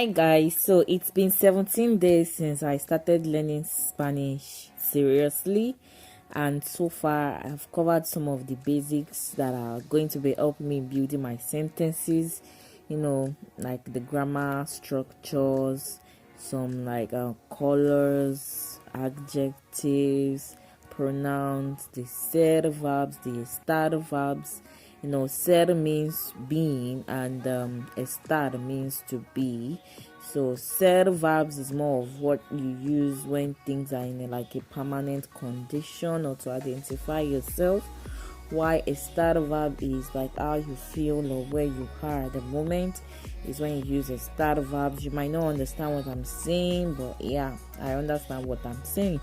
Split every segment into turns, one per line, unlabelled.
Hi guys, so it's been 17 days since I started learning Spanish seriously, and so far I've covered some of the basics that are going to be helping me building my sentences, like the grammar structures, some like colors, adjectives, pronouns, the said verbs, the starter verbs. Ser means being, and estar means to be. So ser verbs is more of what you use when things are in like a permanent condition or to identify yourself. Why a starter verb is like how you feel or where you are at the moment is when you use a starter verbs. You might not understand what I'm saying, but yeah, I understand what I'm saying.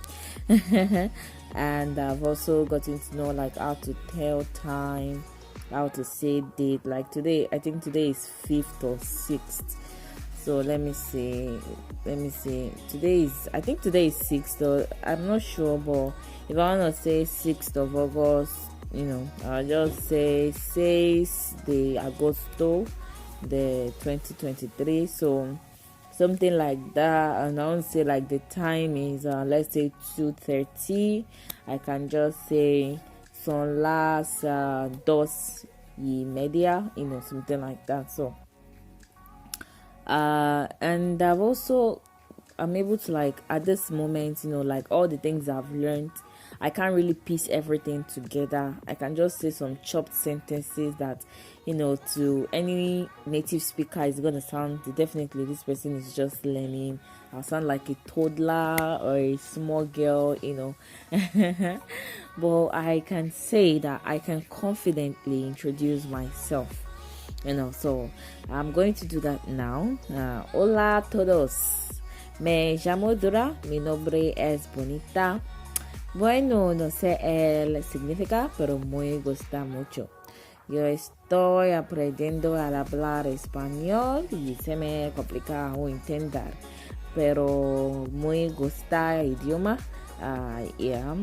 And I've also gotten to know like how to tell time, how to say date. Like today, I think today is 5th or 6th. So let me see. Today is 6th, though I'm not sure, but if I want to say 6th of August, I'll just say 6 de agosto, the 2023. So something like that. And I want to say like the time is let's say 2:30. I can just say son las 2:30, something like that. So and I'm able to, like, at this moment, like all the things I've learned, I can't really piece everything together. I can just say some chopped sentences that, to any native speaker is gonna sound definitely this person is just learning. I'll sound like a toddler or a small girl, but I can say that I can confidently introduce myself. So I'm going to do that now. Hola a todos. Me llamo Dura. Mi nombre es Bonita. Bueno, no sé el significa, pero me gusta mucho. Yo estoy aprendiendo a hablar español y se me complica aún entender, pero me gusta el idioma. Yeah.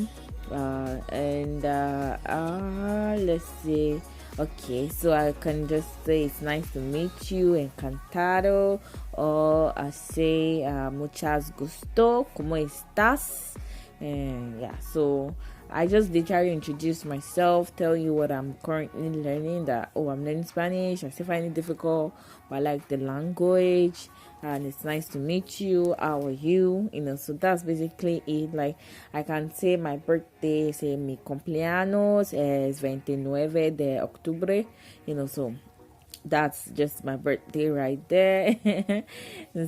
Let's see. Okay, so I can just say it's nice to meet you, encantado, or I say muchas gusto, ¿cómo estás? And yeah, so I just literally introduce myself, tell you what I'm currently learning, that I'm learning Spanish. I still find it difficult, but I like the language, and it's nice to meet you. How are you? So that's basically it. Like, I can say my birthday, say mi cumpleaños es 29 de octubre, so that's just my birthday right there.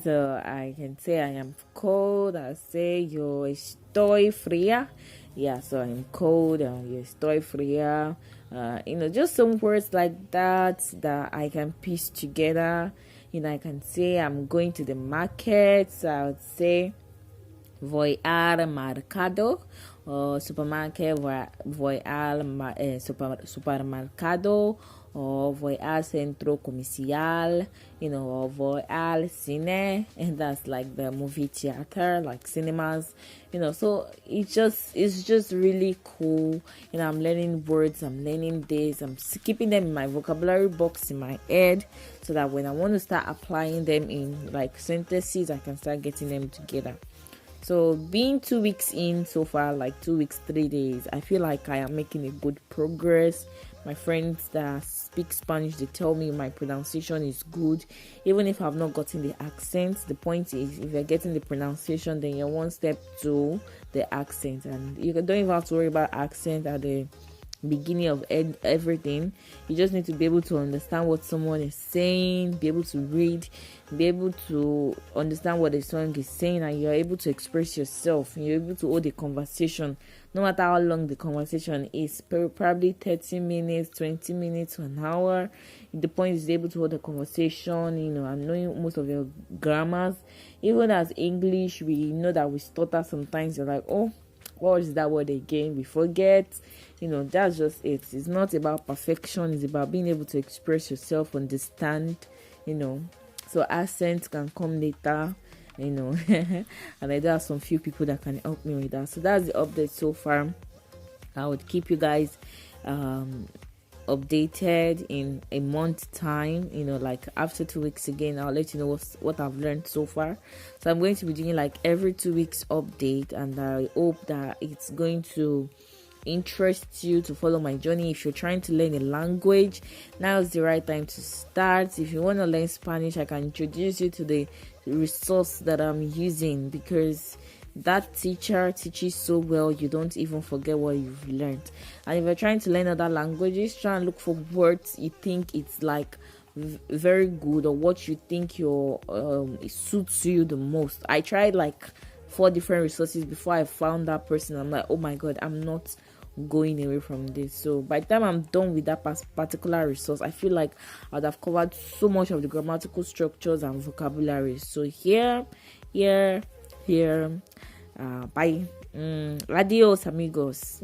So I can say I am cold. I say yo estoy fría. Yeah, so I'm cold. Yo estoy fría. Just some words like that I can piece together. I can say I'm going to the market. So I would say voy al mercado, or supermarket, voy al supermercado, or voy al centro comercial, or voy al cine, and that's like the movie theater, like cinemas, so it's just really cool. I'm learning words, I'm learning this, I'm keeping them in my vocabulary box in my head, so that when I want to start applying them in like sentences, I can start getting them together. So being 2 weeks in so far, like 2 weeks, 3 days, I feel like I am making a good progress. My friends that speak Spanish, they tell me my pronunciation is good, even if I've not gotten the accent. The point is, if you're getting the pronunciation, then you're one step to the accent, and you don't even have to worry about accent at the beginning of everything. You just need to be able to understand what someone is saying, be able to read, be able to understand what the song is saying, and you're able to express yourself, and you're able to hold a conversation no matter how long the conversation is, probably 30 minutes, 20 minutes, 1 hour. The point is able to hold a conversation, and knowing most of your grammars. Even as English, we know that we stutter sometimes. You're like, oh, what is that word again? We forget. That's just it. It's not about perfection. It's about being able to express yourself, understand, so accent can come later, and I do have some few people that can help me with that. So that's the update so far. I would keep you guys updated in a month time, like after 2 weeks again. I'll let you know what I've learned so far. So I'm going to be doing like every 2 weeks update, and I hope that it's going to interest you to follow my journey. If you're trying to learn a language, now is the right time to start. If you want to learn Spanish, I can introduce you to the resource that I'm using, because that teacher teaches so well you don't even forget what you've learned. And if you're trying to learn other languages, try and look for words you think it's like very good, or what you think your it suits you the most. I tried like 4 different resources before I found that person. I'm like, oh my god, I'm not going away from this. So by the time I'm done with that particular resource, I feel like I'd have covered so much of the grammatical structures and vocabulary. So here, bye. Adios, amigos.